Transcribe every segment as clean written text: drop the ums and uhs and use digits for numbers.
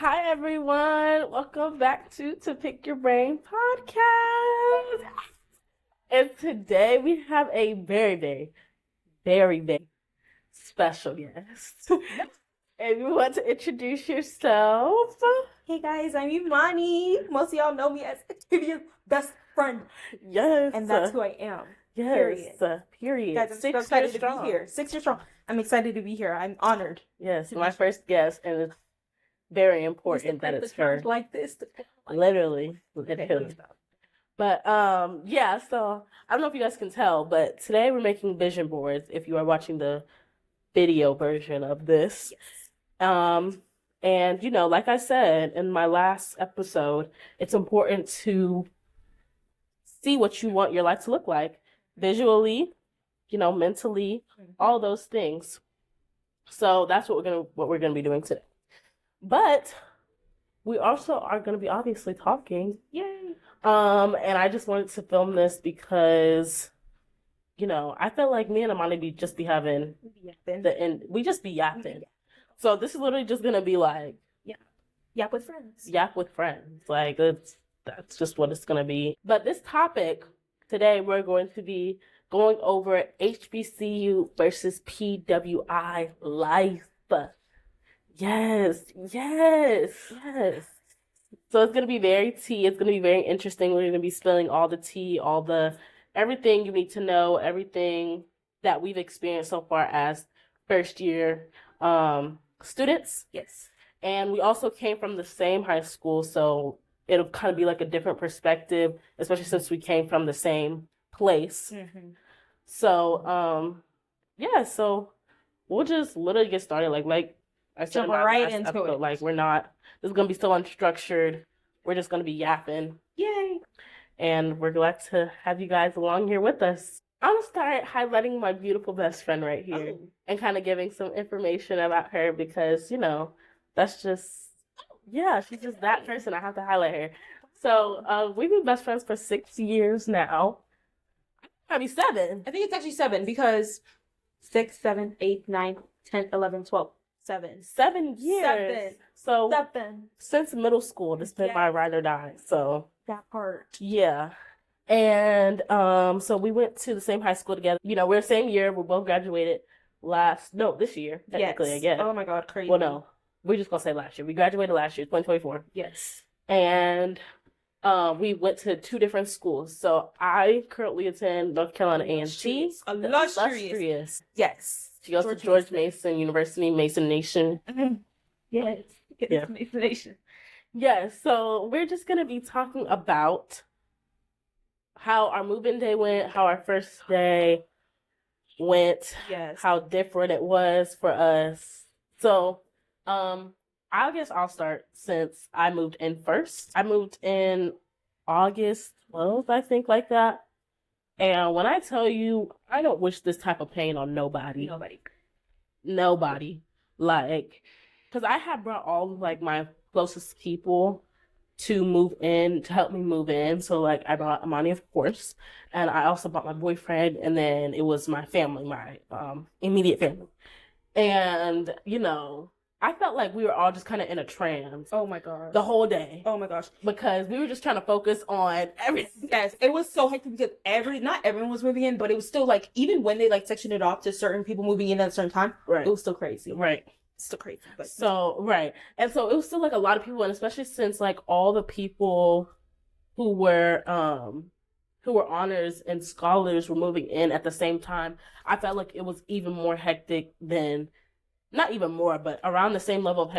Hi everyone, welcome back to Pick Your Brain podcast. And today we have a very special guest. And you want to introduce yourself? Hey guys, I'm Imani. Most of y'all know me as Activia's best friend. Yes. And that's who I am. Yes. Period. Guys, I'm so excited to be here. 6 years strong. I'm excited to be here. I'm honored. Yes, my first guest, and it's very important that it's her. Like this. Literally. But yeah, so I don't know if you guys can tell, but today we're making vision boards if you are watching the video version of this. Yes. And you know, like I said in my last episode, it's important to see what you want your life to look like visually, you know, mentally, all those things. So that's what we're gonna be doing today. But we also are gonna be obviously talking. Yay! And I just wanted to film this because, you know, I felt like me and Amani we just be yapping. So this is literally just gonna be like Yap with friends. Yap with friends. Like that's just what it's gonna be. But this topic today we're going to be going over HBCU versus PWI life. Yes. So it's gonna be very tea. It's gonna be very interesting. We're gonna be spilling all the tea, everything you need to know, everything that we've experienced so far as first year students. Yes. And we also came from the same high school, so it'll kind of be like a different perspective, especially since we came from the same place. Mm-hmm. So, yeah, so we'll just literally get started. Like I said, jump right into episode, it. Like this is going to be so unstructured. We're just going to be yapping. Yay! And we're glad to have you guys along here with us. I'm going to start highlighting my beautiful best friend right here and kind of giving some information about her because, you know, that's just, she's just that person. I have to highlight her. So we've been best friends for 6 years now. Maybe 7. I think it's actually 7 because 6, 7, 8, 9, 10, 11, 12. 7. 7 years. 7. So 7. Since middle school, this has been my ride or die. So that part. Yeah. And so we went to the same high school together. You know, we're the same year. We both graduated this year, technically, I guess. Oh my God, crazy. Well, no. We're just gonna say last year. We graduated last year, 2024. Yes. And we went to 2 different schools. So I currently attend North Carolina A&T. Illustrious. Yes. She goes to George Mason University, Mason Nation. Mm-hmm. Yes. Yeah. Mason Nation. Yes. So we're just gonna be talking about how our move-in day went, how our first day went, how different it was for us. So, I guess I'll start since I moved in first. I moved in August 12th, I think, like that. And when I tell you, I don't wish this type of pain on nobody. Nobody. Like, because I had brought all of, like, my closest people to move in, to help me move in. So, like, I brought Amani, of course. And I also brought my boyfriend. And then it was my family, my immediate family. And, you know, I felt like we were all just kind of in a trance. Oh my gosh. The whole day. Oh my gosh. Because we were just trying to focus on everything. Yes, it was so hectic because not everyone was moving in, but it was still like, even when they like sectioned it off to certain people moving in at a certain time, it was still crazy. Right. Still crazy. But so, right. And so it was still like a lot of people, and especially since like all the people who were honors and scholars were moving in at the same time, I felt like it was even more hectic than, not even more, but around the same level of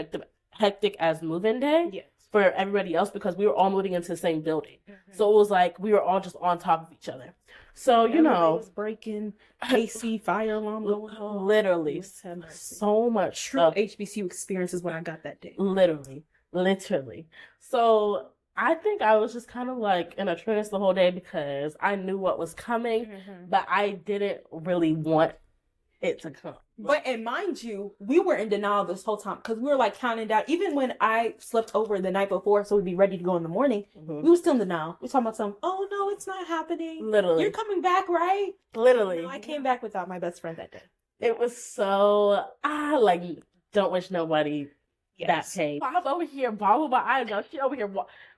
hectic as move-in day for everybody else because we were all moving into the same building. Mm-hmm. So it was like we were all just on top of each other. So, you know. Was breaking, AC, fire alarm going on. Literally. So much true stuff. HBCU experiences when I got that day. Literally. So I think I was just kind of like in a trance the whole day because I knew what was coming, but I didn't really want it to come. But, and mind you, we were in denial this whole time because we were like counting down. Even when I slept over the night before so we'd be ready to go in the morning, we were still in denial. We were talking about oh no, it's not happening. Literally. You're coming back, right? Literally. No, I came back without my best friend that day. It was so, like, don't wish nobody that came. I'm over here bawling my eyes out. She over here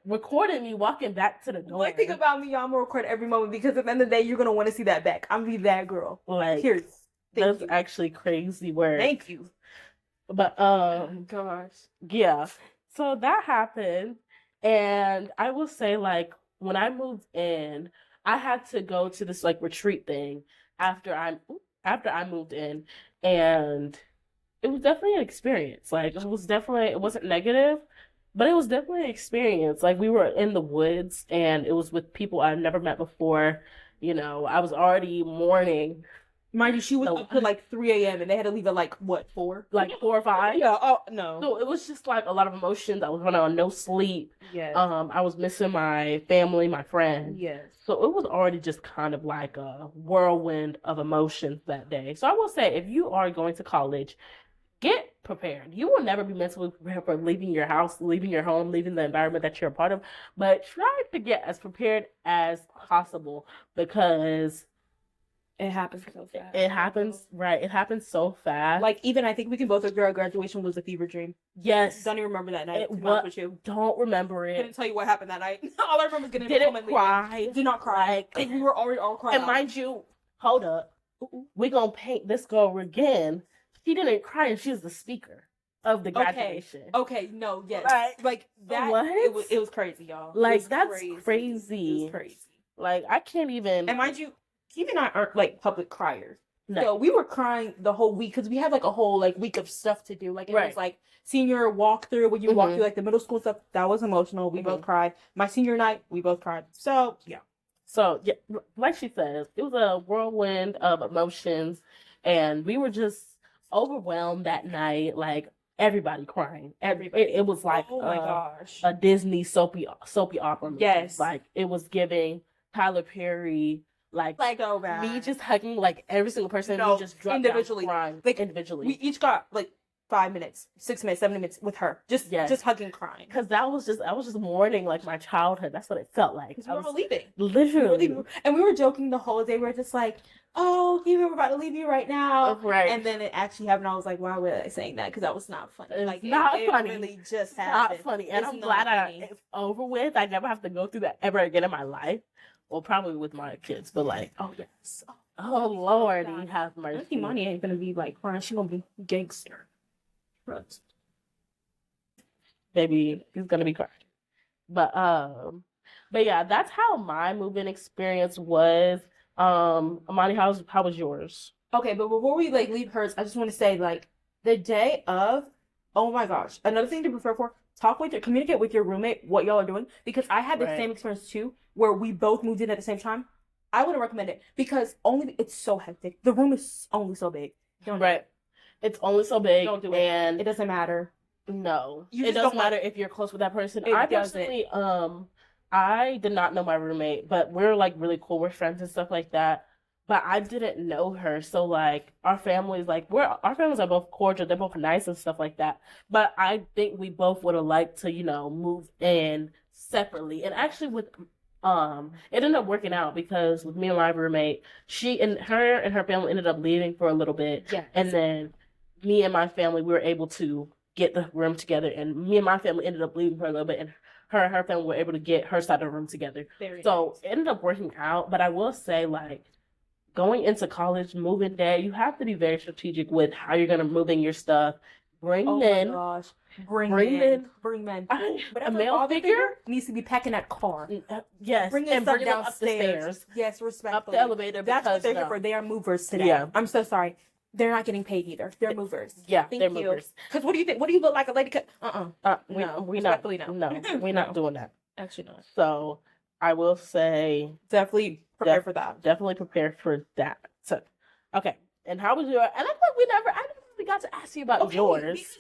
recording me walking back to the door. One thing about me, y'all, I'm gonna record every moment because at the end of the day, you're gonna want to see that back. I'm gonna be that girl. Like, Cheers. That's actually crazy work. Thank you. But gosh, yeah. So that happened, and I will say, like, when I moved in, I had to go to this like retreat thing after I moved in, and it was definitely an experience. Like, it wasn't negative, but it was definitely an experience. Like, we were in the woods, and it was with people I'd never met before. You know, I was already mourning. Mind you, she was up till like 3 a.m. and they had to leave at like, what, 4? Like 4 or 5? Yeah, oh, no. So it was just like a lot of emotions. I was running on no sleep. Yes. I was missing my family, my friends. Yes. So it was already just kind of like a whirlwind of emotions that day. So I will say, if you are going to college, get prepared. You will never be mentally prepared for leaving your house, leaving your home, leaving the environment that you're a part of. But try to get as prepared as possible because it happens so fast. It happens so fast. Like, even I think we can both agree our graduation was a fever dream. Yes. Don't even remember that night. Don't remember it. Couldn't tell you what happened that night. All I remember is getting Didn't cry. Did not cry. Like, we were already all crying. And mind you, hold up. We're going to paint this girl again. She didn't cry, and she's the speaker of the graduation. Okay, no, yes. Like that. What? It was crazy, y'all. Like, that's crazy. It was crazy. Like, I can't even. And mind you, Keith and I aren't like public criers. No. So we were crying the whole week because we had like a whole like week of stuff to do. Like it was like senior walkthrough when you walk through like the middle school stuff. That was emotional. We both cried. My senior night, we both cried. So yeah. So yeah, like she says, it was a whirlwind of emotions, and we were just overwhelmed that night. Like everybody crying. It was like oh my gosh, a Disney soapy opera movie. Yes, like it was giving Tyler Perry. Like so bad. Me just hugging like every single person. No, we just dropped individually, crying, like individually. We each got like 5 minutes, 6 minutes, 7 minutes with her, just hugging, crying. Because I was just mourning like my childhood. That's what it felt like. Because we were leaving, literally, and we were joking the whole day. We were just like, "Oh, we're about to leave you right now," right? And then it actually happened. I was like, "Why was I saying that?" Because that was not funny. It's like not funny. It really just happened. Not funny, and I'm glad it's over with. I never have to go through that ever again in my life. Well, probably with my kids, but like, oh yes, oh Lord, you have mercy. Auntie Monty ain't gonna be like crying. She gonna be gangster. Baby, he's gonna be crying. But yeah, that's how my moving experience was. Amani, how was yours? Okay, but before we like leave hers, I just want to say like the day of. Oh my gosh, another thing to prepare for. Communicate with your roommate what y'all are doing, because I had the same experience too, where we both moved in at the same time. I wouldn't recommend it because it's so hectic. The room is only so big. Right. It's only so big. Don't do it. And it doesn't matter. No. It doesn't matter if you're close with that person. I personally, I did not know my roommate, but we're like really cool. We're friends and stuff like that. But I didn't know her, so like our families are both cordial. They're both nice and stuff like that. But I think we both would have liked to, move in separately. And actually, with it ended up working out because with me and my roommate, her and her family ended up leaving for a little bit, and then me and my family, we were able to get the room together. And me and my family ended up leaving for a little bit, and her family were able to get her side of the room together. So it ended up working out. But I will say, like, going into college, moving day, you have to be very strategic with how you're going to move in your stuff. Bring men. Bring men. A male figure needs to be packing that car. Yes. Bring them downstairs. up the stairs. Yes, respectfully. Up the elevator. That's what they're here for. They are movers today. Yeah. I'm so sorry. They're not getting paid either. They're movers. Yeah, they're movers. Because what do you think? What do you look like, a lady? We're not doing that. Actually not. So I will say definitely prepare for that. Definitely prepare for that. So, okay. And how was your? And I thought I never really got to ask you about yours.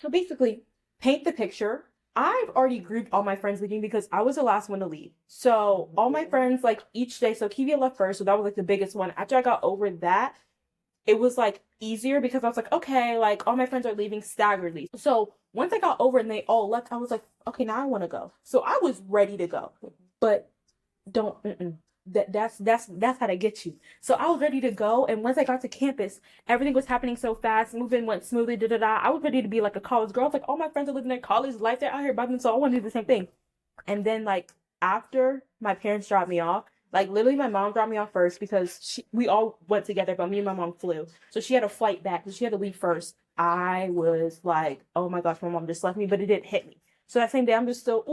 So basically, paint the picture. I've already grouped all my friends leaving because I was the last one to leave. So all my friends, like each day. So Kivia left first, so that was like the biggest one. After I got over that, it was like easier because I was like, okay, like all my friends are leaving staggeredly. So once I got over and they all left, I was like, okay, now I want to go. So I was ready to go, but don't That's how they get you. So I was ready to go, and once I got to campus, everything was happening so fast. Moving went smoothly. Da da da. I was ready to be like a college girl. I was like, all my friends are living their college life. They're out here by themselves. So I want to do the same thing. And then like after my parents dropped me off, like literally my mom dropped me off first because we all went together, but me and my mom flew. So she had a flight back, so she had to leave first. I was like, oh my gosh, my mom just left me, but it didn't hit me. So that same day, I'm still,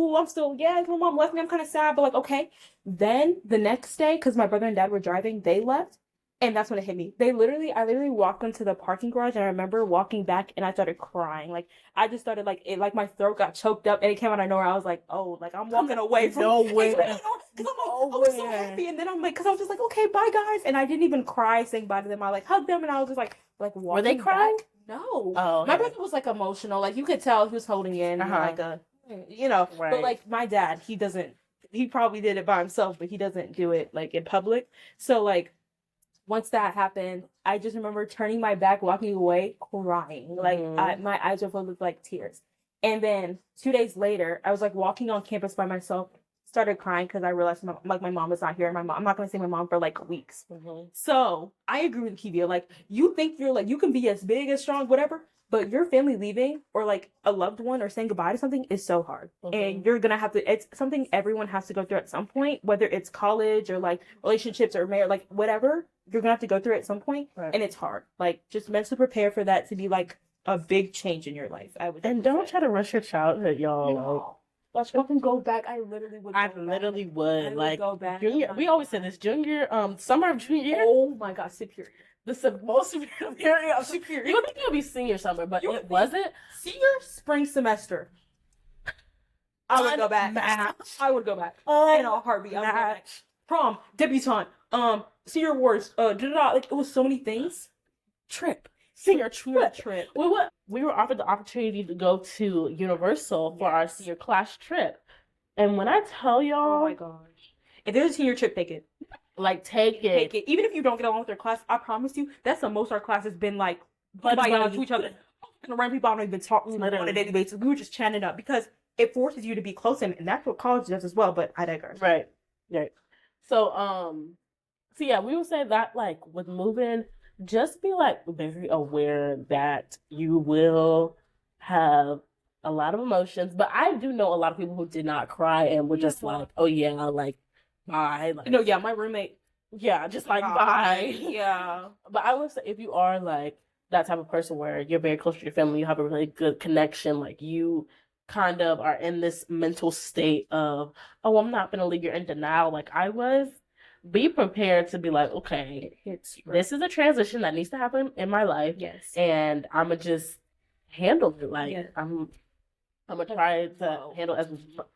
yes, my mom left me. I'm kind of sad, but like, okay. Then the next day, because my brother and dad were driving, they left. And that's when it hit me. I literally walked into the parking garage, and I remember walking back and I started crying. Like, I just started like my throat got choked up and it came out of nowhere. I was like, oh, like I'm walking away from nowhere. Because I'm like, I was so happy. And then I'm like, because I was just like, okay, bye guys. And I didn't even cry saying bye to them. I like hugged them and I was just like walking. Were they crying? Back. No. Oh, okay. My brother was like emotional. Like you could tell he was holding in like a, right. But like my dad, he probably did it by himself, but he doesn't do it like in public. So like once that happened, I just remember turning my back, walking away, crying. Like my eyes were filled with like tears. And then 2 days later, I was like walking on campus by myself, started crying because I realized my mom was not here. I'm not going to see my mom for like weeks. So I agree with Kivia. Like you think you're like, you can be as big, as strong, whatever, but your family leaving or like a loved one or saying goodbye to something is so hard. And you're going to have to, it's something everyone has to go through at some point, whether it's college or like relationships or marriage, like whatever, you're going to have to go through it at some point. Right. And it's hard. Like just mentally prepare for that to be like a big change in your life. And don't try to rush your childhood, y'all. No. Let's fucking go back. I literally would. I literally would. Like go back. Junior, we always say this. Junior, summer of junior year. Oh my god, superior. The most superior of superior. You would think it would be senior summer, but it wasn't. Senior spring semester. I would go back. I would go back. In a heartbeat. I would go back. Prom, debutante, senior awards, like it was so many things. Senior trip. We were offered the opportunity to go to Universal for our senior class trip. And when I tell y'all, oh my gosh, if there's a senior trip, take it. Like take it. Even if you don't get along with their class, I promise you, that's the most our class has been like to each other. And around people I don't even talk to on a daily basis. We were just chatting up because it forces you to be close to them, and that's what college does as well. But I digress. Right. So yeah, we would say that like with moving, just be like very aware that you will have a lot of emotions. But I do know a lot of people who did not cry and were just like, oh yeah, like bye. Like, no, yeah, my roommate. Yeah, just like bye. Yeah. But I would say if you are like that type of person where you're very close to your family, you have a really good connection, like you kind of are in this mental state of, oh, I'm not going to leave, you're in denial like I was. Be prepared to be like, okay, this is a transition that needs to happen in my life. Yes. And I'm going to just handle it. Like, I'm going to try to handle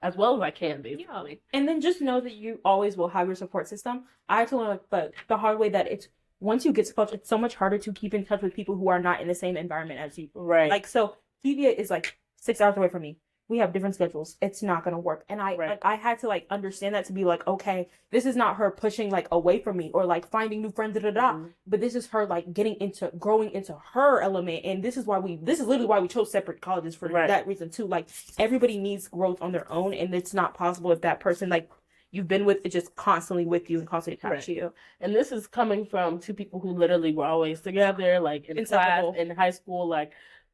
as well as I can, basically. Yeah. And then just know that you always will have your support system. I told her, like, the hard way that it's, once you get to college, it's so much harder to keep in touch with people who are not in the same environment as you. Right. Like, so Kivia is like 6 hours away from me. We have different schedules. It's not going to work. And I had to like understand that to be like, okay, this is not her pushing like away from me or like finding new friends, but this is her like growing into her element. And this is literally why we chose separate colleges for that reason too. Like everybody needs growth on their own, and it's not possible if that person like you've been with is just constantly with you and constantly attached to you. And this is coming from two people who literally were always together, like in class, in high school, like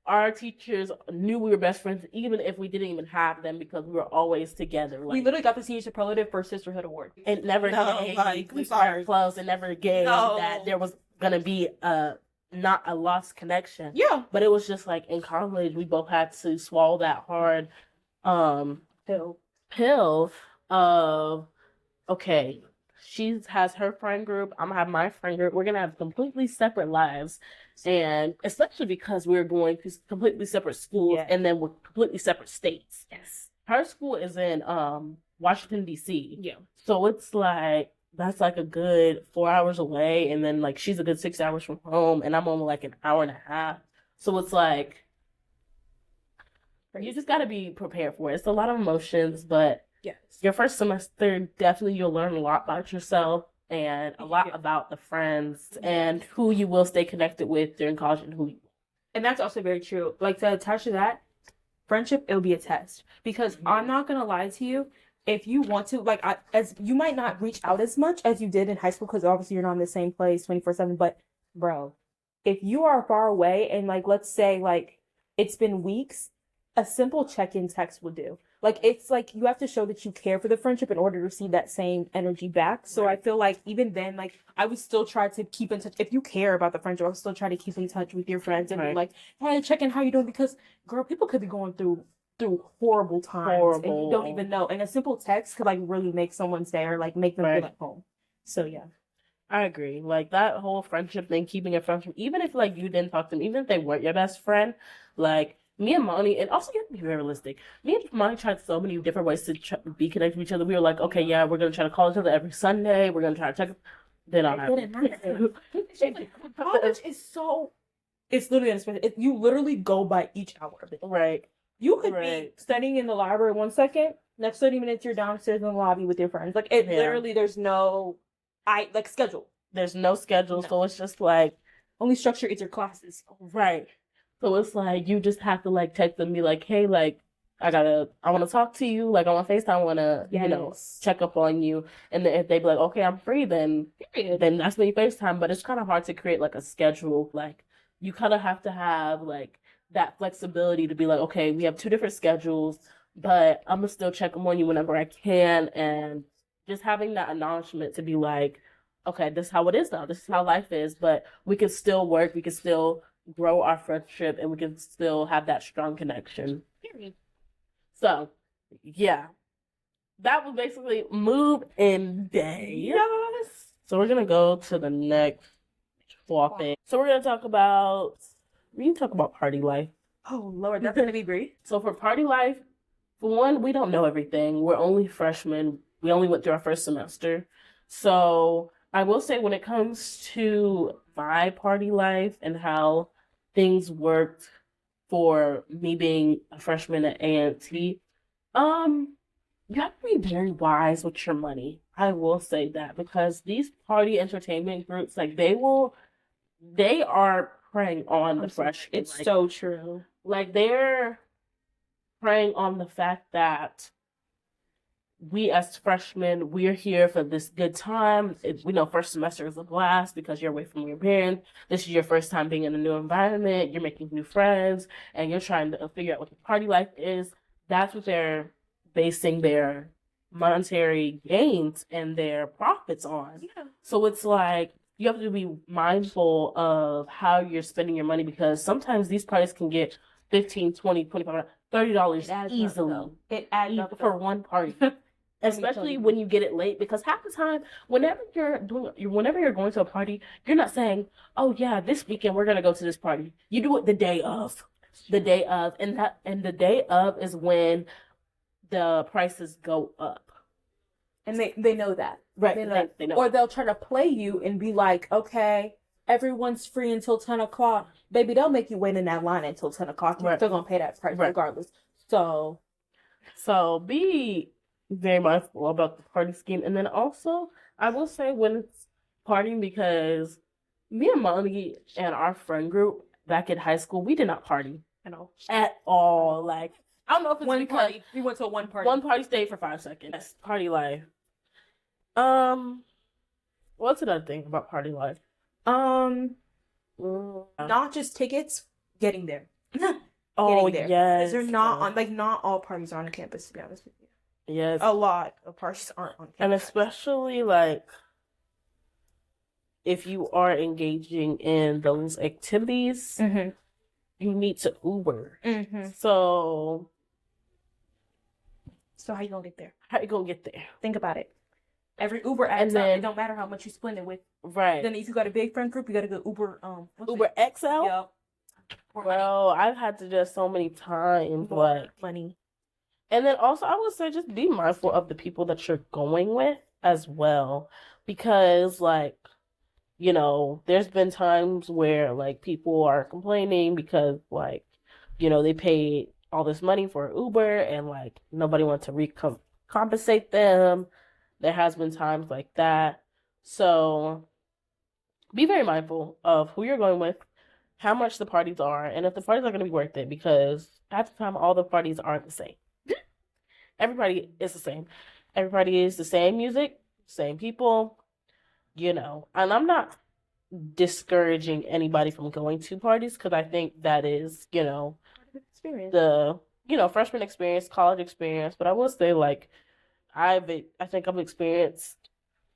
our teachers knew we were best friends, even if we didn't even have them, because we were always together. Like, we literally got the senior superlative for sisterhood award. And never gave we were close, and never gave that there was gonna be not a lost connection. Yeah, but it was just like in college, we both had to swallow that hard pill of okay. She has her friend group. I'm gonna have my friend group. We're gonna have completely separate lives, and especially because we're going to completely separate schools, and then we're completely separate states. Yes, her school is in Washington D.C. Yeah, so it's like that's like a good 4 hours away, and then like she's a good 6 hours from home, and I'm only like an hour and a half. So it's like you just got to be prepared for it. It's a lot of emotions, but. Yes. Your first semester, definitely you'll learn a lot about yourself and a lot about the friends and who you will stay connected with during college and who you won't. And that's also very true. Like to attach to that, friendship, it'll be a test. Because I'm not going to lie to you, if you want to, like, as you might not reach out as much as you did in high school, because obviously you're not in the same place 24/7, but bro, if you are far away and like, let's say like it's been weeks, a simple check-in text would do. Like, it's like you have to show that you care for the friendship in order to receive that same energy back. So I feel like even then, like, I would still try to keep in touch. If you care about the friendship, I would still try to keep in touch with your friends and be like, hey, check in, how you doing? Because girl, people could be going through horrible times and you don't even know. And a simple text could like really make someone's day or like make them feel at home. So yeah. I agree. Like that whole friendship thing, keeping a friendship, even if like you didn't talk to them, even if they weren't your best friend, like me and Monty, and also you have to be realistic. Me and Monty tried so many different ways to be connected with each other. We were like, okay, yeah, we're gonna try to call each other every Sunday. We're gonna try to check. Then I college is so. It's literally unexpected. You literally go by each hour of it. Right. You could be studying in the library 1 second. Next 30 minutes, you're downstairs in the lobby with your friends. Like it literally, there's no, schedule. There's no schedule, so it's just like only structure is your classes. Right. So it's like you just have to like text them, be like, hey, like I want to talk to you. Like I want FaceTime, I want to, you know, check up on you. And then if they be like, okay, I'm free, then that's when you FaceTime. But it's kind of hard to create like a schedule. Like you kind of have to have like that flexibility to be like, okay, we have 2 different schedules, but I'm gonna still check them on you whenever I can. And just having that acknowledgement to be like, okay, this is how it is now. This is how life is, but we can still work. We can still grow our friendship, and we can still have that strong connection. So, yeah, that was basically move-in day. Yes. So we're gonna go to the next thing. So we can talk about party life. Oh Lord, that's gonna be brief. So for party life, for one, we don't know everything. We're only freshmen. We only went through our first semester. So I will say when it comes to my party life and how things worked for me being a freshman at A&T, you have to be very wise with your money. I will say that because these party entertainment groups, like they are preying on the fresh. It's so true. Like they're preying on the fact that we as freshmen, we're here for this good time. We know first semester is a blast because you're away from your parents. This is your first time being in a new environment. You're making new friends and you're trying to figure out what the party life is. That's what they're basing their monetary gains and their profits on. Yeah. So it's like you have to be mindful of how you're spending your money because sometimes these parties can get $15, $20, $25, $30 easily. It adds up for one party. Especially when you get it late, because half the time, whenever you're going to a party, you're not saying, "Oh yeah, this weekend we're gonna go to this party." You do it the day of, and the day of is when the prices go up, and they know that, right? They know. Or they'll try to play you and be like, "Okay, everyone's free until 10 o'clock." Baby, they'll make you wait in that line until 10 o'clock. You're still gonna pay that price regardless. So be very mindful about the party scheme. And then also, I will say when it's partying, because me and Molly and our friend group back in high school, we did not party at all. Like, I don't know if it's because we went to one party. One party stayed for 5 seconds. Yes, party life. What's another thing about party life? Not just tickets, getting there. Oh, yes. They're not on, not all parties are on campus, to be honest with you. Yes. A lot of parties aren't on campus. And especially, if you are engaging in those activities, you need to Uber. So how you gonna get there? How you gonna get there? Think about it. Every Uber adds up. It don't matter how much you split it with. Right. Then if you got a big friend group, you gotta go Uber. Uber XL. Yep. Well, I've had to just so many times money. And then also, I would say just be mindful of the people that you're going with as well. Because, there's been times where, people are complaining because, they paid all this money for Uber and, nobody wants to compensate them. There has been times like that. So, be very mindful of who you're going with, how much the parties are, and if the parties are going to be worth it. Because, at the time, all the parties aren't the same. Everybody is the same. everybody is the same music, same people, and I'm not discouraging anybody from going to parties because I think that is, Experience. the, freshman experience, college experience. But I will say, like, I think I've experienced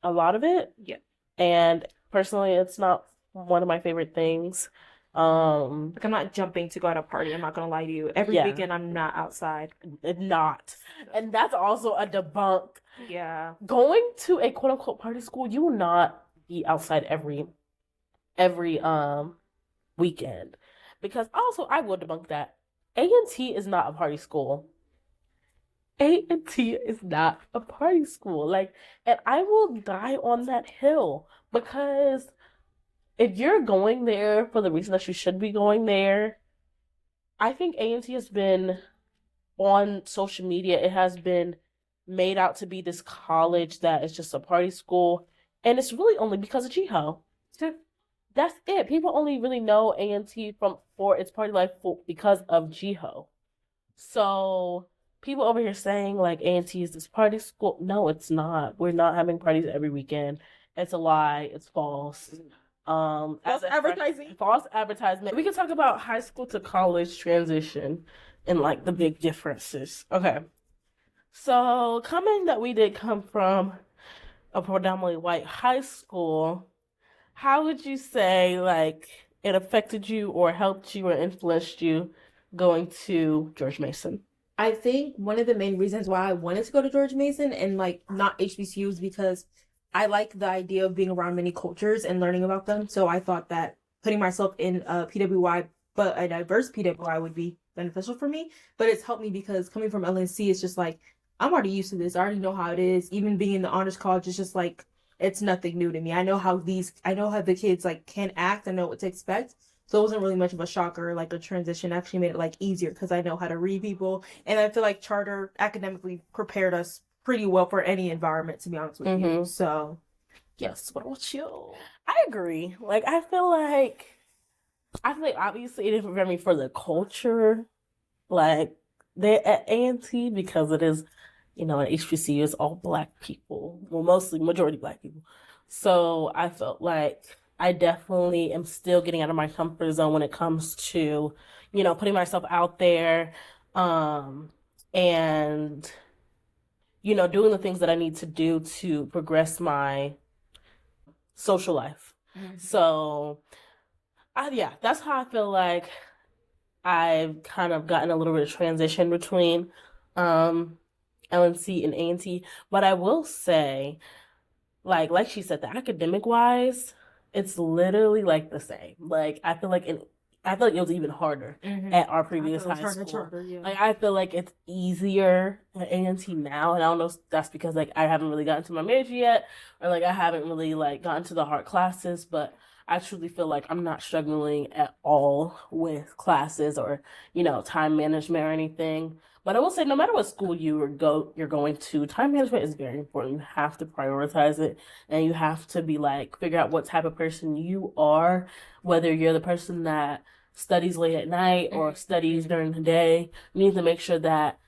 a lot of it. Yeah. And personally, it's not one of my favorite things. I'm not jumping to go at a party. I'm not gonna lie to you. Every weekend I'm not outside. Not. And that's also a debunk. Yeah. Going to a quote unquote party school, you will not be outside every weekend. Because also I will debunk that. A&T is not a party school. A&T is not a party school. Like, and I will die on that hill because if you're going there for the reason that you should be going there, I think A&T has been on social media. It has been made out to be this college that is just a party school, and it's really only because of Jiho. That's it. People only really know A&T for its party life because of Jiho. So people over here saying like A&T is this party school. No, it's not. We're not having parties every weekend. It's a lie. It's false. False advertising. False advertisement. We can talk about high school to college transition and like the big differences. Okay. So coming that we did come from a predominantly white high school, how would you say like it affected you or helped you or influenced you going to George Mason? I think one of the main reasons why I wanted to go to George Mason and like not HBCUs because I like the idea of being around many cultures and learning about them. So I thought that putting myself in a PWI, but a diverse PWI would be beneficial for me. But it's helped me because coming from LNC, it's just like, I'm already used to this. I already know how it is. Even being in the honors college, it's just like, it's nothing new to me. I know how the kids like can act. I know what to expect. So it wasn't really much of a shocker. Like a transition actually made it like easier because I know how to read people. And I feel like charter academically prepared us pretty well for any environment, to be honest with you. So, yes. What about you? I agree. Like, I feel like obviously it didn't prepare me for the culture. Like, they're at A&T because it is, an HBCU is all Black people. Well, majority Black people. So I felt like I definitely am still getting out of my comfort zone when it comes to, putting myself out there, and doing the things that I need to do to progress my social life. So, that's how I feel like I've kind of gotten a little bit of transition between LNC and A&T. But I will say, like she said, the academic wise, it's literally like the same. Like I feel like it was even harder at our previous high school. Harder, yeah. Like I feel like it's easier at A&T now, and I don't know if that's because like I haven't really gotten to my major yet, or like I haven't really like gotten to the hard classes. But I truly feel like I'm not struggling at all with classes or time management or anything. But I will say, no matter what school you're going to, time management is very important. You have to prioritize it, and you have to be like figure out what type of person you are, whether you're the person that studies late at night or studies during the day. You need to make sure that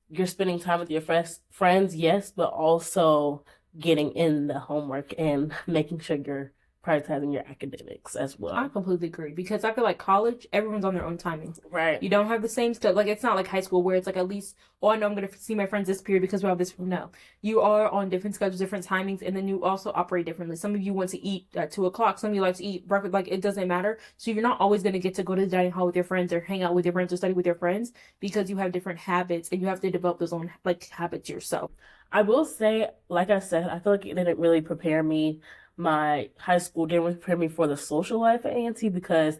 you're spending time with your friends, yes, but also getting in the homework and making sure you're prioritizing your academics as well. I completely agree because I feel like college, everyone's on their own timing. Right. You don't have the same stuff. Like, it's not like high school where it's like at least, I know I'm going to see my friends this period because we have this. No. You are on different schedules, different timings, and then you also operate differently. Some of you want to eat at 2:00. Some of you like to eat breakfast. Like, it doesn't matter. So you're not always going to get to go to the dining hall with your friends or hang out with your friends or study with your friends because you have different habits and you have to develop those own like habits yourself. I will say, like I said, I feel like it didn't really prepare me. My high school didn't prepare me for the social life at A&T because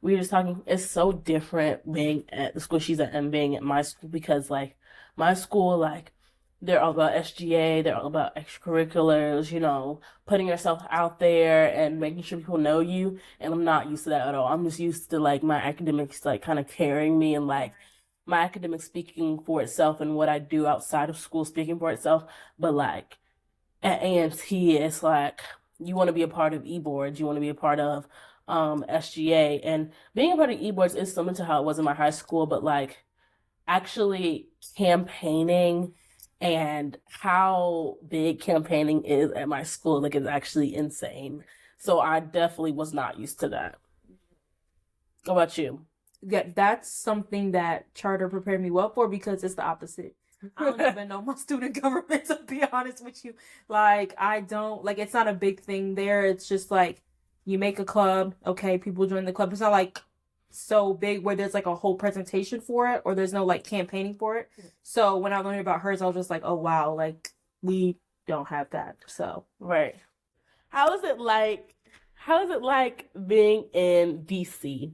we were just talking, it's so different being at the school she's at and being at my school because, like, my school, like, they're all about SGA, they're all about extracurriculars, putting yourself out there and making sure people know you, and I'm not used to that at all. I'm just used to, like, my academics, like, kind of carrying me and, like, my academics speaking for itself and what I do outside of school speaking for itself, but, like, at A&T, it's, like, you want to be a part of e-boards, you want to be a part of SGA, and being a part of e-boards is similar to how it was in my high school, but like actually campaigning and how big campaigning is at my school. Like, it's actually insane. So I definitely was not used to that. What about you? Yeah, that's something that charter prepared me well for because it's the opposite. I don't even know my student government, to be honest with you. Like, I don't, like, it's not a big thing there. It's just like, you make a club, okay, people join the club. It's not like so big where there's like a whole presentation for it or there's no like campaigning for it. So when I learned about hers, I was just like, oh wow, like we don't have that. So Right. How is it like? How is it like being in DC?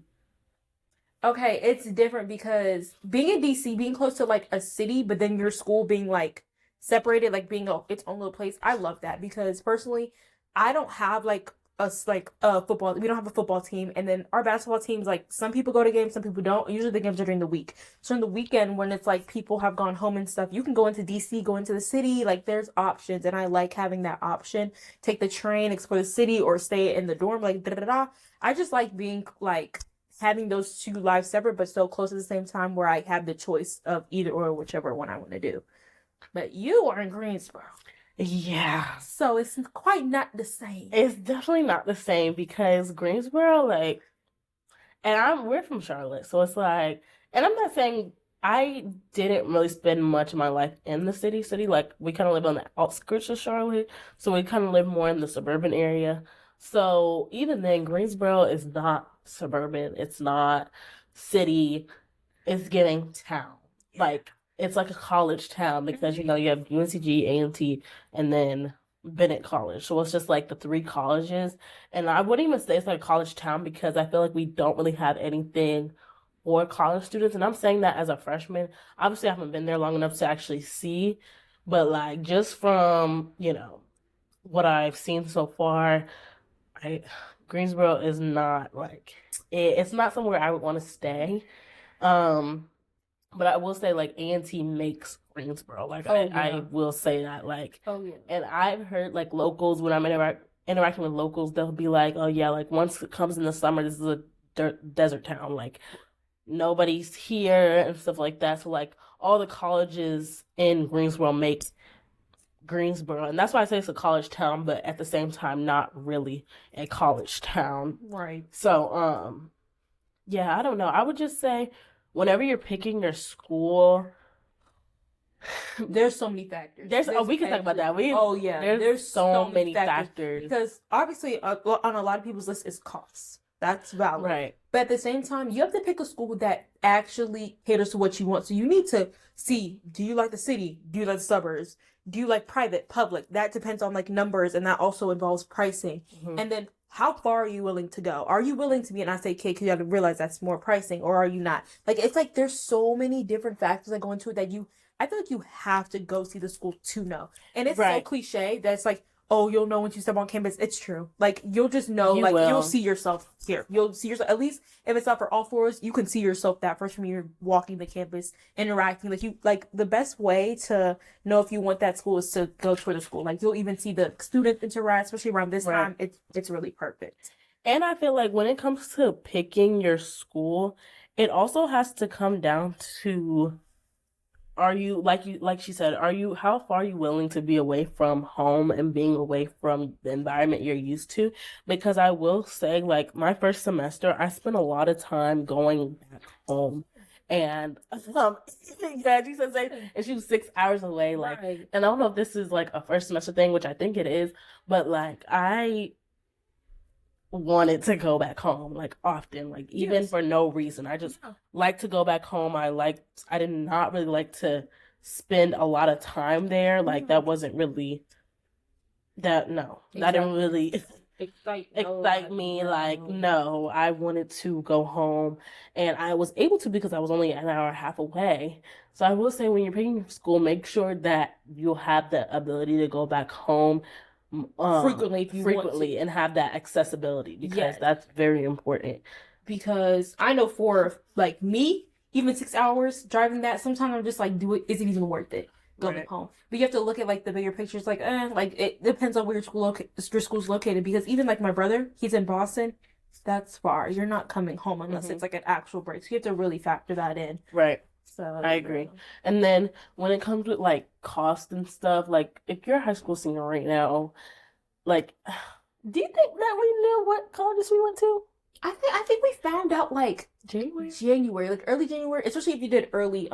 okay, it's different because being in DC, being close to like a city, but then your school being like separated, like being its own little place. I love that because personally, I don't have like a football. We don't have a football team, and then our basketball teams, like some people go to games, some people don't. Usually the games are during the week. So in the weekend when it's like people have gone home and stuff, you can go into DC, go into the city. Like there's options, and I like having that option. Take the train, explore the city, or stay in the dorm. Like da da da. I just like being like having those two lives separate but so close at the same time where I have the choice of either or whichever one I want to do. But you are in Greensboro. Yeah. So it's quite not the same. It's definitely not the same because Greensboro, like, and we're from Charlotte, so it's like, and I'm not saying I didn't really spend much of my life in the city. Like, we kind of live on the outskirts of Charlotte, so we kind of live more in the suburban area. So even then, Greensboro is not suburban. It's not city. It's getting town. Like, it's like a college town because, you have UNCG, A&T, and then Bennett College. So it's just like the three colleges. And I wouldn't even say it's like a college town because I feel like we don't really have anything for college students. And I'm saying that as a freshman. Obviously, I haven't been there long enough to actually see. But like just from, what I've seen so far, Greensboro is not like it's not somewhere I would want to stay. But I will say like A&T makes Greensboro. Like I will say that like and I've heard like locals when I'm interacting with locals, they'll be like, oh yeah, like once it comes in the summer, this is a desert town. Like nobody's here and stuff like that. So like all the colleges in Greensboro make Greensboro, and that's why I say it's a college town, but at the same time, not really a college town. Right. So, yeah, I don't know. I would just say, whenever you're picking your school, there's so many factors. We can talk about that. There's so many factors because obviously, on a lot of people's list is costs. That's valid. Right. But at the same time, you have to pick a school that actually caters to what you want. So you need to see, do you like the city? Do you like the suburbs? Do you like private, public? That depends on like numbers, and that also involves pricing. Mm-hmm. And then how far are you willing to go? Are you willing to be an SAK because you have to realize that's more pricing, or are you not? Like, it's like there's so many different factors that go into it that I feel like you have to go see the school to know. And it's so cliche that it's like, oh, you'll know once you step on campus. It's true. Like, you'll just know, you'll see yourself here. You'll see yourself, at least if it's not for all fours, you can see yourself that freshman year walking the campus, interacting. Like, the best way to know if you want that school is to go to the school. Like, you'll even see the students interact, especially around this time. It's really perfect. And I feel like when it comes to picking your school, it also has to come down to, are you, like she said, how far are you willing to be away from home and being away from the environment you're used to? Because I will say, like, my first semester, I spent a lot of time going back home. And, yeah, she said, and she was 6 hours away, like, and I don't know if this is, like, a first semester thing, which I think it is, but, like, I wanted to go back home, like, often, like, even for no reason. I just like to go back home. I did not really like to spend a lot of time there. Like, that wasn't really that didn't really excite me. Like, no, I wanted to go home, and I was able to because I was only an hour and a half away. So I will say, when you're picking school, make sure that you'll have the ability to go back home frequently and have that accessibility, because that's very important. Because I know for like me, even 6 hours driving that, sometimes I'm just like, is it even worth it going home? But you have to look at like the bigger pictures, like it depends on where your school's located, because even like my brother, he's in Boston. That's far. You're not coming home unless it's like an actual break. So you have to really factor that in. Right. So I agree. And then when it comes with like cost and stuff, like if you're a high school senior right now, like, do you think that we knew what colleges we went to? I think we found out like January, like early January, especially if you did early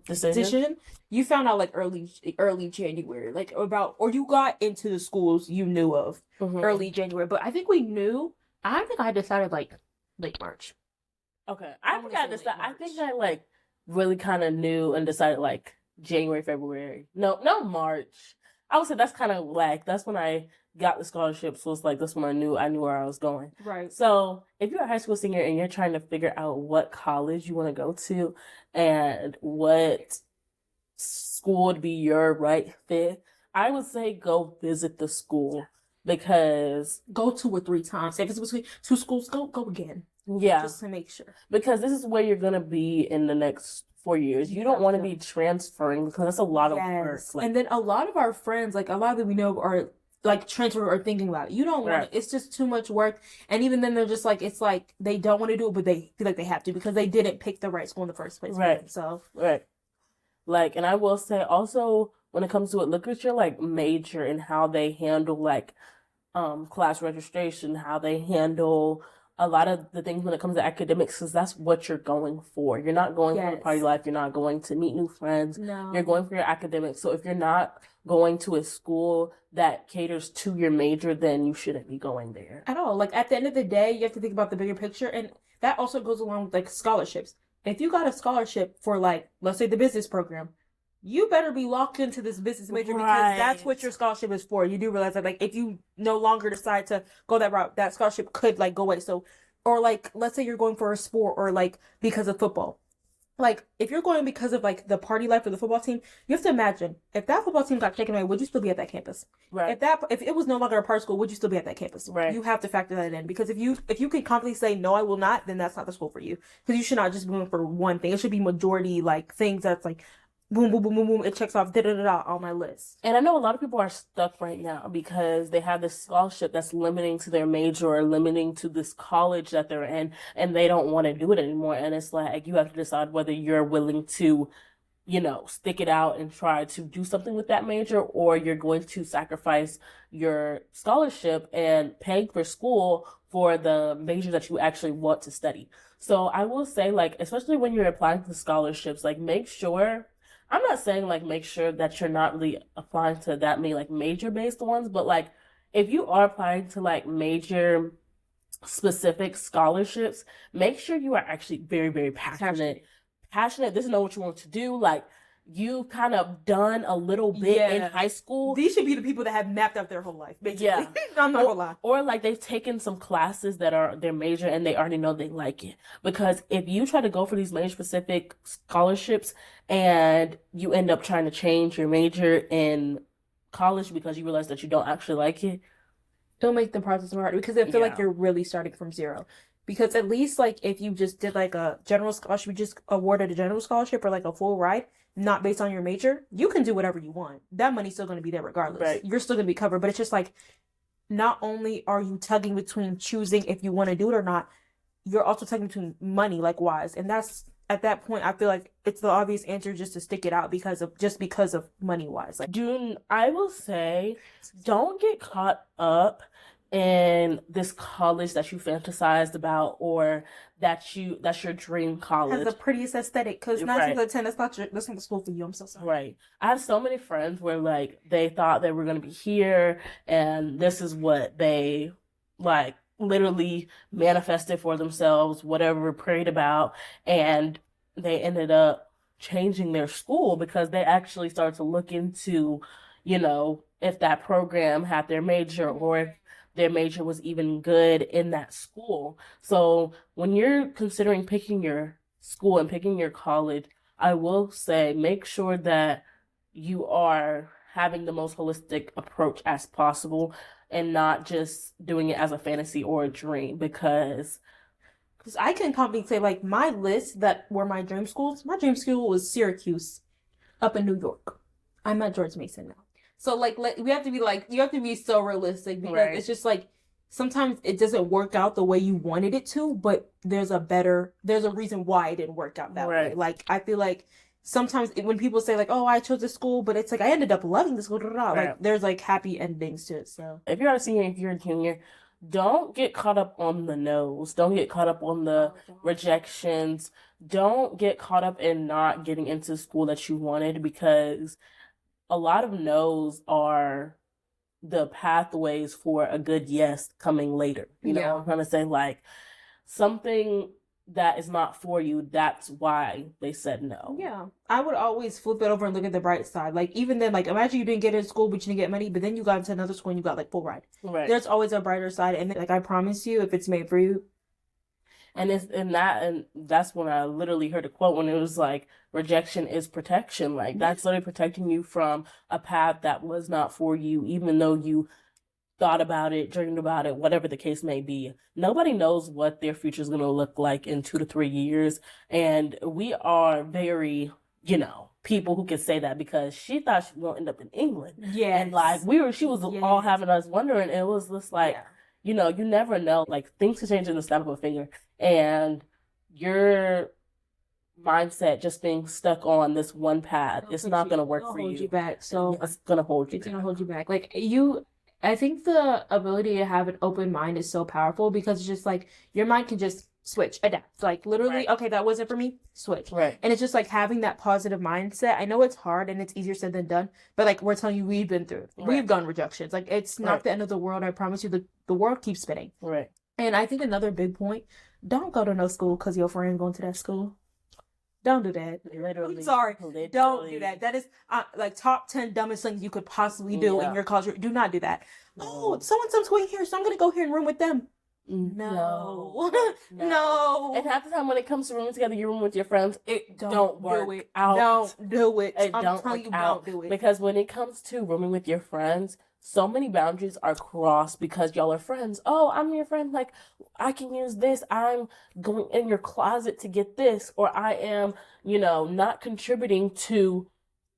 decision. You found out like early January, like about, or you got into the schools you knew of early January. But I think we knew. I think I decided like late March. Okay, I think I decided. I think I like really kind of knew and decided like January, February. No, March. I would say that's kind of like that's when I got the scholarship. So it's like that's when I knew where I was going. Right. So if you're a high school senior and you're trying to figure out what college you want to go to and what school would be your right fit, I would say go visit the school because go 2 or 3 times. If it's between 2 schools, go again. Yeah. Just to make sure. Because this is where you're going to be in the next 4 years. You don't want to be transferring because that's a lot of work. Like, and then a lot of our friends, like a lot of them we know are like transfer or thinking about it. You don't want it's just too much work. And even then they're just like, it's like they don't want to do it, but they feel like they have to because they didn't pick the right school in the first place. Right. So. Right. Like, and I will say also when it comes to it, look at your like major and how they handle like class registration, how they handle a lot of the things when it comes to academics, because that's what you're going for. You're not going for the party life. You're not going to meet new friends. No. You're going for your academics. So if you're not going to a school that caters to your major, then you shouldn't be going there. At all. Like at the end of the day, you have to think about the bigger picture. And that also goes along with like scholarships. If you got a scholarship for like, let's say the business program, you better be locked into this business major because that's what your scholarship is for. You do realize that, like, if you no longer decide to go that route, that scholarship could, like, go away. So, or, like, let's say you're going for a sport or, like, because of football. Like, if you're going because of, like, the party life of the football team, you have to imagine, if that football team got taken away, would you still be at that campus? Right. If it was no longer a part of school, would you still be at that campus? Right. You have to factor that in. Because if you can confidently say, no, I will not, then that's not the school for you. Because you should not just be going for one thing. It should be majority, like, things that's, like, boom, boom, boom, boom, boom. It checks off da-da-da-da on my list. And I know a lot of people are stuck right now because they have this scholarship that's limiting to their major or limiting to this college that they're in, and they don't want to do it anymore. And it's like you have to decide whether you're willing to, you know, stick it out and try to do something with that major, or you're going to sacrifice your scholarship and pay for school for the major that you actually want to study. So I will say, like, especially when you're applying to scholarships, like, make sure, I'm not saying like make sure that you're not really applying to that many like major based ones, but like if you are applying to like major specific scholarships, make sure you are actually very, very passionate. This is not what you want to do. Like you've kind of done a little bit in high school. These should be the people that have mapped out their whole life, basically. Yeah. I'm not gonna lie. Or like they've taken some classes that are their major and they already know they like it. Because if you try to go for these major specific scholarships and you end up trying to change your major in college because you realize that you don't actually like it, don't make the process more hard because I feel like you're really starting from zero. Because at least like if you just did like a general scholarship, you just awarded a general scholarship or like a full ride, not based on your major, you can do whatever you want. That money's still going to be there regardless. Right. You're still going to be covered. But it's just like, not only are you tugging between choosing if you want to do it or not, you're also tugging between money, like wise. And that's, at that point, I feel like it's the obvious answer just to stick it out because of money wise. Like, I will say, don't get caught up in this college that you fantasized about or that's your dream college. Has the prettiest aesthetic because 9 times out of 10 that's not the school for you. I'm so sorry. Right. I have so many friends where like they thought they were gonna be here and this is what they like literally manifested for themselves, whatever prayed about, and they ended up changing their school because they actually started to look into, you know, if that program had their major or if their major was even good in that school. So when you're considering picking your school and picking your college, I will say make sure that you are having the most holistic approach as possible and not just doing it as a fantasy or a dream because I can confidently say like my list that were my dream schools, my dream school was Syracuse up in New York. I'm at George Mason now. So, like, we have to be, like, you have to be so realistic because it's just, like, sometimes it doesn't work out the way you wanted it to, but there's a reason why it didn't work out that way. Like, I feel like sometimes when people say like, oh, I chose this school, but it's like I ended up loving the school, Right. like there's like happy endings to it. So If you're a senior, if you're a junior, don't get caught up on the no's. Don't get caught up on the rejections. Don't get caught up in not getting into the school that you wanted, because a lot of no's are the pathways for a good yes coming later. You know what I'm trying to say? Like, something that is not for you, that's why they said no. Yeah. I would always flip it over and look at the bright side. Like, even then, like, imagine you didn't get into school, but you didn't get money, but then you got into another school and you got, like, full ride. Right. There's always a brighter side. And, like, I promise you, if it's made for you. And that's when I literally heard a quote when it was like, rejection is protection. Like, that's literally protecting you from a path that was not for you, even though you thought about it, dreamed about it, whatever the case may be. Nobody knows what their future is going to look like in 2 to 3 years. And we are very, people who can say that, because she thought she was going to end up in England. Yeah. And like, she was all having us wondering. And it was just like, you never know. Like, things can change in the snap of a finger. And your mindset just being stuck on this one path, it's not going to work for you. Hold you back. So it's going to hold you. It's going to hold you back. Like, I think the ability to have an open mind is so powerful, because it's just like your mind can just switch, adapt. Like, literally, okay, that wasn't for me, switch. Right. And it's just like having that positive mindset. I know it's hard and it's easier said than done, but like we're telling you, we've been through it. Right. We've done rejections. Like, it's not the end of the world. I promise you, the world keeps spinning. Right. And I think another big point, don't go to no school because your friend going to that school. Don't do that. Literally. I'm sorry. Literally. Don't do that. That is like top 10 dumbest things you could possibly do in your culture. Do not do that. No. Oh, someone's going here, so I'm going to go here and room with them. No. No. And half the time when it comes to rooming together, you room with your friends, it don't work out. Don't do it. I'm telling you, don't do it. Because when it comes to rooming with your friends, so many boundaries are crossed because y'all are friends. Oh, I'm your friend. Like, I can use this. I'm going in your closet to get this. Or I am, not contributing to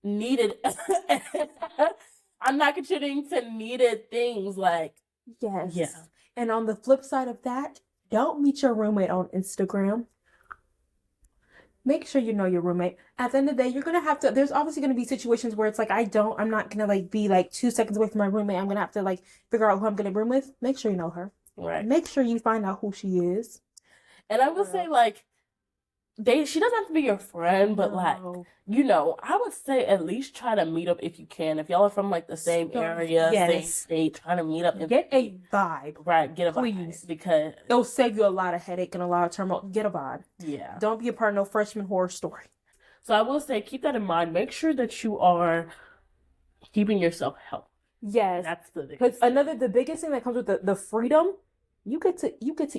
needed. I'm not contributing to needed things. Like, yes. Yeah. And on the flip side of that, don't meet your roommate on Instagram. Make sure you know your roommate. At the end of the day, you're going to have to, there's obviously going to be situations where it's like, I'm not going to like be like 2 seconds away from my roommate. I'm going to have to like figure out who I'm going to room with. Make sure you know her. Right. Make sure you find out who she is. And I will say, like, she doesn't have to be your friend, but like, I would say at least try to meet up if you can. If y'all are from like the same area, same state, try to meet up and get a vibe. Right, get a vibe, because it'll save you a lot of headache and a lot of turmoil. Get a vibe. Yeah. Don't be a part of no freshman horror story. So I will say, keep that in mind. Make sure that you are keeping yourself healthy. Yes. That's the thing. Because the biggest thing that comes with the freedom, you get to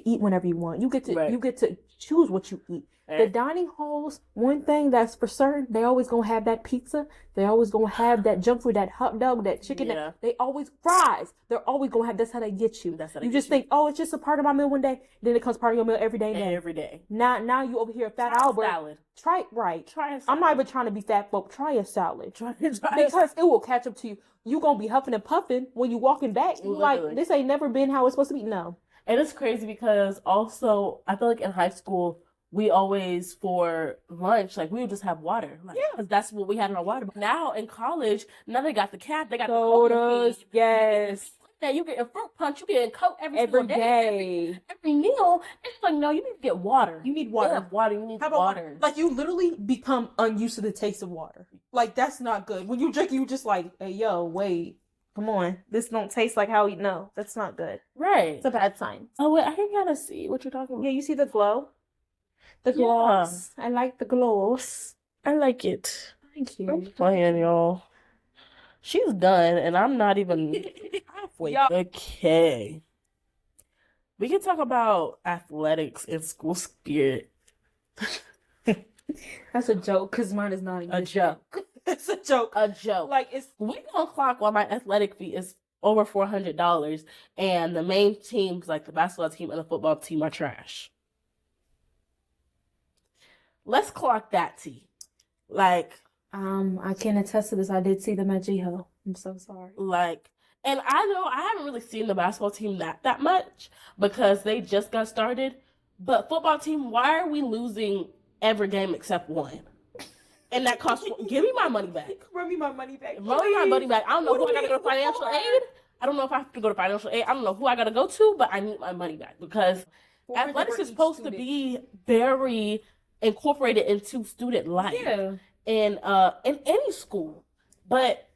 eat whenever you want. You get to choose what you eat. The dining halls, one thing that's for certain, they always gonna have that pizza. They always gonna have that junk food, that hot dog, that chicken. Yeah. They always fries. They're always gonna have. That's how they get you. That's how you just think, oh, it's just a part of my meal one day. Then it becomes part of your meal every day. Every day. Now you over here Fat Albert. Salad. Try it right. Try a salad. I'm not even trying to be fat, folk. Try a salad. Because it will catch up to you. You gonna be huffing and puffing when you walking back. You like, this ain't never been how it's supposed to be. No. And it's crazy because also I feel like in high school, we always, for lunch, like, we would just have water. Like, because that's what we had in our water. But now, in college, now they got the cap, they got sodas, the Coke. yes. Now you get a fruit punch, you get a Coke every day. Every meal. It's like, no, you need to get water. You need water. You need water. Like, you literally become unused to the taste of water. Like, that's not good. When you drink, you just like, hey, yo, wait. Come on. This don't taste like how we know. That's not good. Right. It's a bad sign. Oh, wait, I can kind of see what you're talking about. Yeah, you see the glow? The gloss. I like the gloss. I like it. Thank you. I'm playing, y'all. She's done, and I'm not even halfway. Okay. We can talk about athletics and school spirit. That's a joke, because mine is not a joke. It's a joke. A joke. Like, we gonna clock while my athletic fee is over $400, and the main teams, like the basketball team and the football team, are trash. Let's clock that tea. Like, I can attest to this. I did see them at G-Ho. I'm so sorry. Like, and I know I haven't really seen the basketball team that much because they just got started. But football team, why are we losing every game except one? And that costs, give me my money back. Run me my money back. Run me my money back. I don't know who I got to go to financial aid. I don't know if I have to go to financial aid. I don't know who I got to go to, but I need my money back because athletics is supposed to be very incorporated into student life. Yeah. In any school. But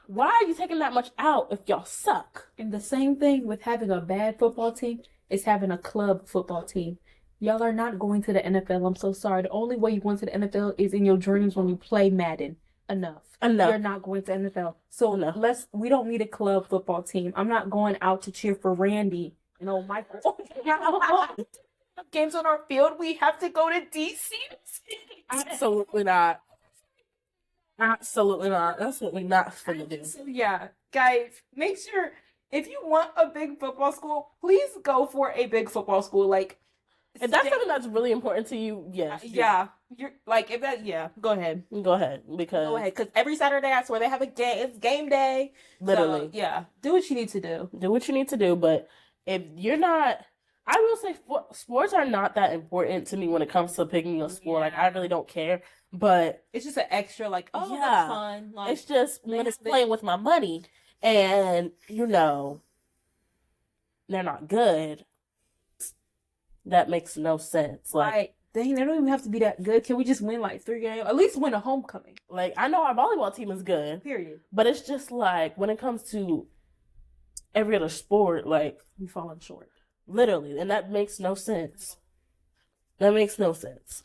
why are you taking that much out if y'all suck? And the same thing with having a bad football team is having a club football team. Y'all are not going to the NFL. I'm so sorry. The only way you go to the NFL is in your dreams when you play Madden. Enough. You're not going to NFL. So we don't need a club football team. I'm not going out to cheer for Randy. Michael. Games on our field. We have to go to DC. Absolutely not. Absolutely not. That's what we're not gonna do. So yeah, guys, make sure if you want a big football school, please go for a big football school. Like, if that's something that's really important to you, yes. Yeah. You're like, if that, go ahead. Go ahead. Because every Saturday, I swear they have a game. It's game day. Literally. So, yeah. Do what you need to do. Do what you need to do. But if you're not, I will say sports are not that important to me when it comes to picking a sport. Yeah. Like, I really don't care. But it's just an extra, like, that's fun. Like, it's just when it's playing with my money and, they're not good. That makes no sense. Like, right. Dang, they don't even have to be that good. Can we just win like 3 games? At least win a homecoming. Like, I know our volleyball team is good. Period. But it's just like, when it comes to every other sport, like, we falling short. Literally. And that makes no sense. That makes no sense.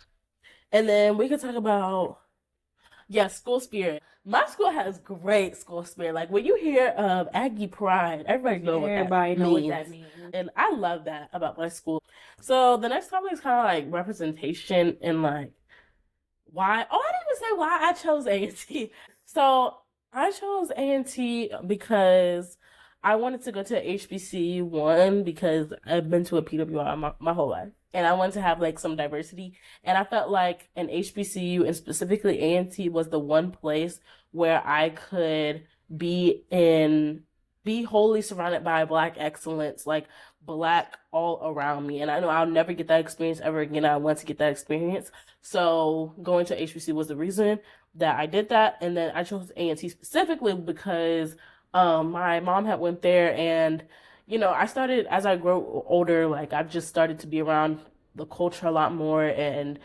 And then we could talk about, school spirit. My school has great school spirit. Like, when you hear of Aggie Pride, everybody knows what that means. And I love that about my school. So the next topic is kind of like representation and like why. Oh, I didn't even say why I chose A&T. So I chose A&T because I wanted to go to HBCU, one, because I've been to a PWI my whole life. And I wanted to have like some diversity. And I felt like an HBCU and specifically A&T was the one place where I could be wholly surrounded by Black excellence, like Black all around me. And I know I'll never get that experience ever again. I want to get that experience. So going to HBCU was the reason that I did that. And then I chose A&T specifically because my mom had went there and I started, as I grow older, like, I've just started to be around the culture a lot more, and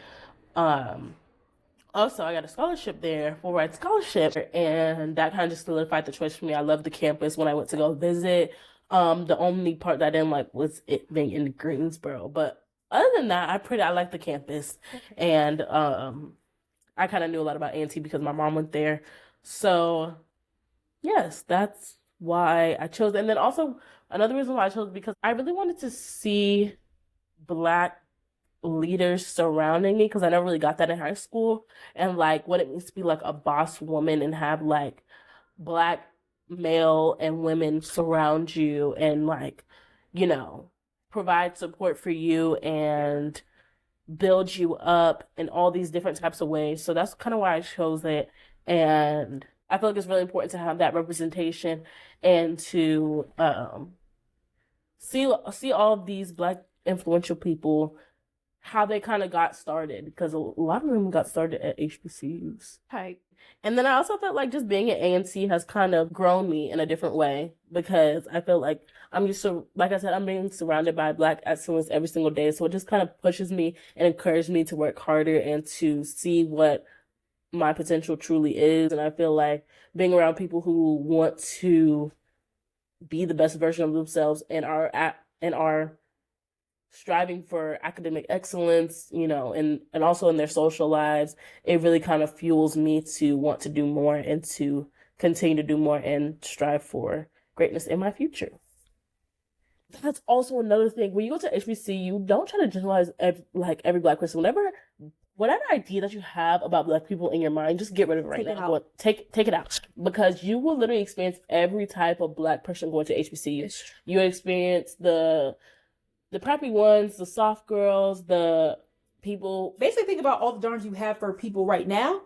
also I got a scholarship there, full ride scholarship, and that kind of just solidified the choice for me. I loved the campus when I went to go visit. The only part that I didn't like was it being in Greensboro, but other than that, I like the campus, and I kind of knew a lot about A&T because my mom went there, so yes, that's why I chose it. And then also another reason why I chose it because I really wanted to see Black leaders surrounding me because I never really got that in high school, and like what it means to be like a boss woman and have like Black male and women surround you and like provide support for you and build you up in all these different types of ways. So that's kind of why I chose it, and I feel like it's really important to have that representation and to see all of these Black influential people, how they kind of got started, because a lot of them got started at HBCUs. Right. And then I also felt like just being at A&T has kind of grown me in a different way, because I feel like I'm used to, like I said, I'm being surrounded by Black excellence every single day. So it just kind of pushes me and encourages me to work harder and to see what my potential truly is. And I feel like being around people who want to be the best version of themselves and are striving for academic excellence, and also in their social lives, it really kind of fuels me to want to do more and to continue to do more and strive for greatness in my future. That's also another thing. When you go to HBCU, don't try to generalize every Black person. Whatever idea that you have about Black people in your mind, just get rid of it right now. Take it out. Because you will literally experience every type of Black person going to HBCU. You experience the preppy ones, the soft girls, the people. Basically, think about all the darns you have for people right now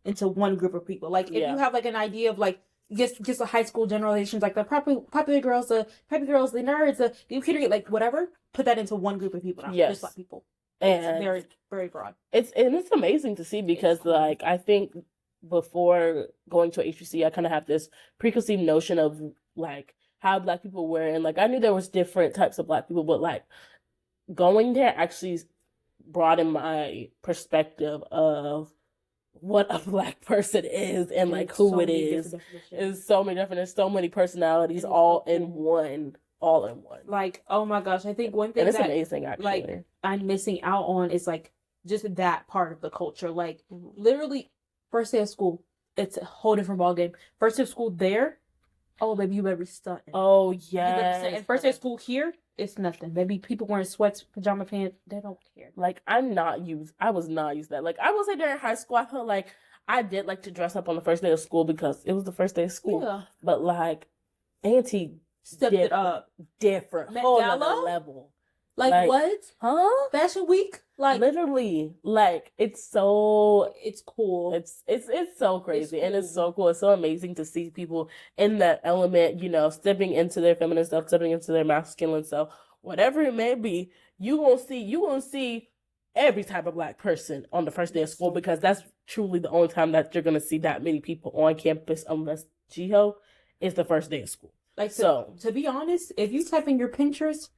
into one group of people. Like, if you have like an idea of like just the high school generalizations, like the popular girls, the preppy girls, the nerds, the computer, like whatever, put that into one group of people. Not just Black people. And it's very, very broad. It's amazing to see because like I think before going to HBC, I kind of have this preconceived notion of like how Black people were, and like I knew there was different types of Black people, but like going there actually broadened my perspective of what a Black person is and like who it is. It's so many different. There's so many personalities all in one. All in one. Like, oh my gosh, I think one thing it's amazing actually. Like I'm missing out on is like just that part of the culture. Like literally, first day of school, it's a whole different ballgame. First day of school there, oh baby, you better be stunting. Oh yeah. And first day of school here, it's nothing. Baby, people wearing sweats, pajama pants, they don't care. Like I was not used to that. Like I will say during high school, I felt like I did like to dress up on the first day of school because it was the first day of school. Yeah. But like Auntie stepped it up. Different. Whole other level. Like what? Huh? Fashion week? Like literally. Like it's cool. It's so crazy. Cool. And it's so cool. It's so amazing to see people in that element, you know, stepping into their feminine self, stepping into their masculine self, whatever it may be. You gonna see every type of Black person on the first day of school because that's truly the only time that you're gonna see that many people on campus unless GHO is the first day of school. Like so to be honest, if you type in your Pinterest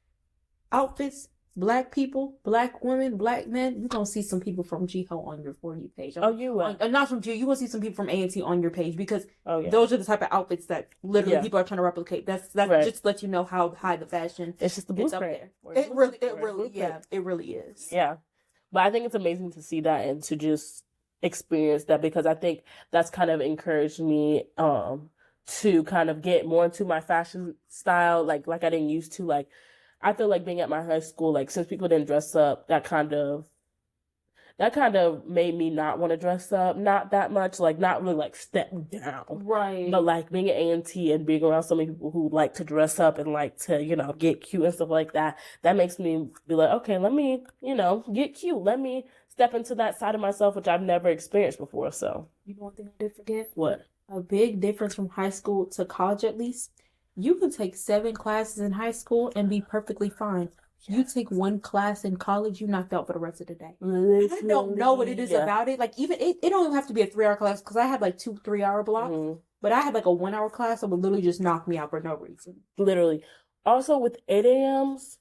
outfits, Black people, Black women, Black men, you're gonna see some people from GHO on your For You page. You will. Not from GHO, you're gonna see some people from A&T on your page because those are the type of outfits that literally people are trying to replicate. That's right. Just to let you know how high the fashion. It's just the blueprint. Up there. It really is. Yeah, but I think it's amazing to see that and to just experience that because I think that's kind of encouraged me to kind of get more into my fashion style like I didn't used to. Like I feel like being at my high school, like since people didn't dress up, that kind of made me not want to dress up, not that much, like not really like step down. Right. But like being at A&T and being around so many people who like to dress up and like to, you know, get cute and stuff like that, that makes me be like, okay, let me, you know, get cute. Let me step into that side of myself, which I've never experienced before. So. You know one thing I did forget? What? A big difference from high school to college at least. You can take 7 classes in high school and be perfectly fine. Yes. You take 1 class in college, you knocked out for the rest of the day. Literally. I don't know what it is about it. Like even it don't even have to be a 3-hour class because I had like 2 3-hour blocks. Mm-hmm. But I had like a 1-hour class that would literally just knock me out for no reason. Literally. Also with 8 a.m.s,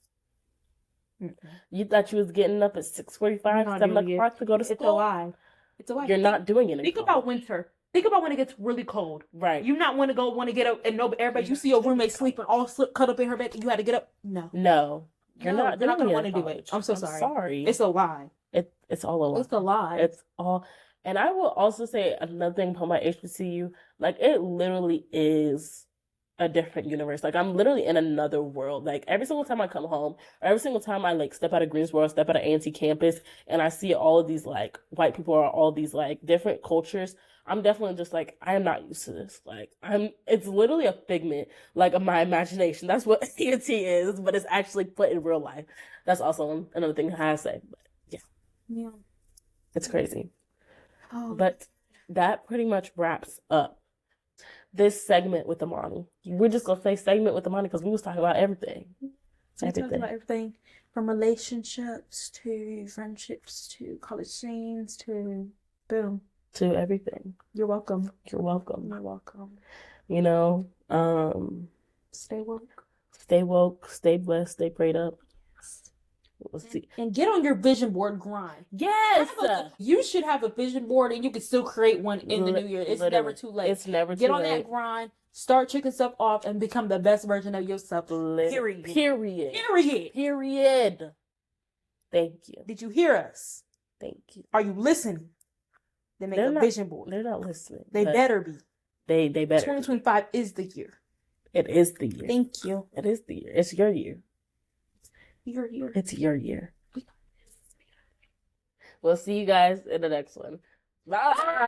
you thought you was getting up at 6:45, 7 o'clock to go to school? It's a lie. It's a lie. You're not doing it anymore. Think about winter. Think about when it gets really cold. Right. You not want to get up and no everybody. You see your roommate sleeping all cut up in her bed and you had to get up. No. You're not going to want to do it. I'm sorry. It's a lie. It's all a lie. It's a lie. It's all. And I will also say another thing about my HBCU. Like it literally is a different universe. Like I'm literally in another world. Like every single time I come home, or every single time I like step out of Greensboro, step out of A&T campus, and I see all of these like white people or all these like different cultures, I'm definitely just like, I am not used to this. Like it's literally a figment like of my imagination. That's what A&T is, but it's actually put in real life. That's also another thing I have to say. But yeah. It's crazy. Oh. But that pretty much wraps up this segment with Amani. We're just gonna say segment with Amani because we was talking about everything. Talking about everything from relationships to friendships to college scenes to boom. To everything. You're welcome. You're welcome. You're welcome. You know, stay woke. Stay woke, stay blessed, stay prayed up. Let's see. And get on your vision board grind. Yes. You should have a vision board and you can still create one in the new year. It's never too late. It's never too late. Get on that grind. Start checking stuff off and become the best version of yourself. Period. Thank you. Did you hear us? Thank you. Are you listening? They make a vision board. They're not listening. They better be. They better. 2025 is the year. It is the year. Thank you. It is the year. It's your year. Your year. It's your year. We'll see you guys in the next one. Bye.